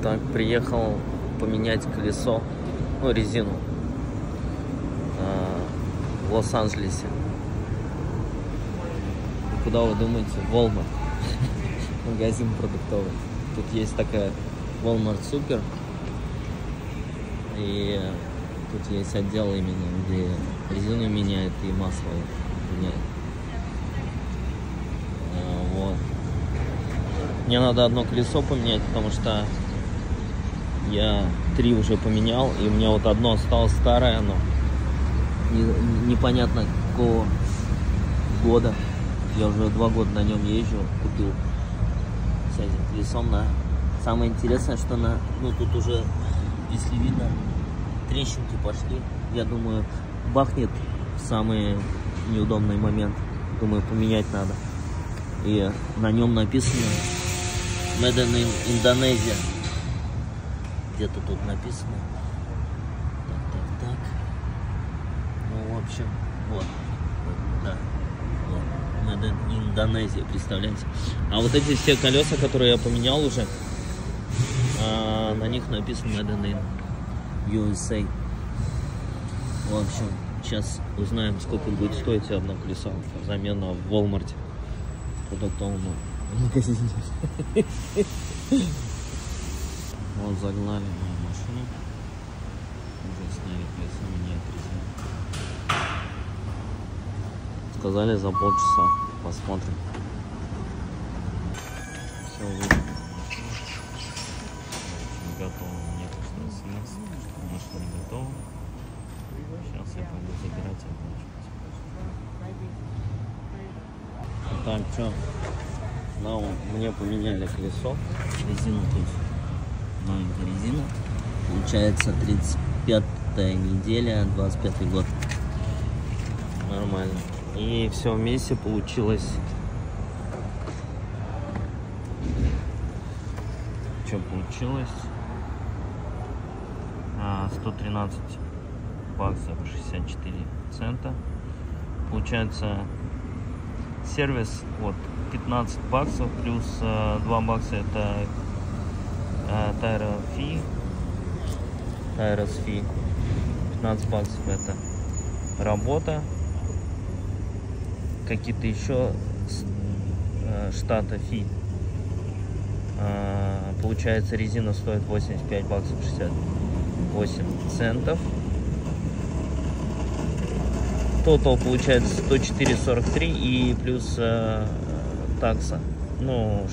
Так, приехал поменять колесо, ну, резину в Лос-Анджелесе. Куда вы думаете? Walmart. Магазин продуктовый. Тут есть такая Walmart Super. И тут есть отдел именно, где резину меняет и масло меняет. Вот. Мне надо одно колесо поменять, потому что я 3 уже поменял, и у меня вот одно осталось старое, оно непонятно какого года. Я уже 2 года на нем езжу, купил с этим колесом, да. Самое интересное, что тут уже, если видно, трещинки пошли. Я думаю, бахнет в самый неудобный момент. Думаю, поменять надо. И на нем написано Made in Indonesia. Где-то тут написано. Так. Ну, в общем, вот. Да. Вот. Made in Indonesia, представляете? А вот эти все колеса, которые я поменял уже, на них написано Made in USA. В общем, сейчас узнаем, сколько будет стоить одно колесо. Замена в Walmart. Продуктовом магазине. Вот загнали мою машину. Уже сняли колесо, меняют резину. Сказали за полчаса. Посмотрим. Все выглядит. Готово. Мне пришло смс. Машина готова. Сейчас я пойду забирать и оплачивать. Так, что? Мне поменяли колесо. Резину тут. Новенькая резина. Получается 35-я неделя, 25-й год. Нормально. И все вместе получилось. Что получилось? 113 баксов 64 цента. Получается сервис вот 15 баксов плюс 2 бакса это Tires fee. 15 баксов это работа. Какие-то еще штата фи. Получается, резина стоит 85 баксов 68 центов. Тотал получается 104,43 и плюс такса. Ну,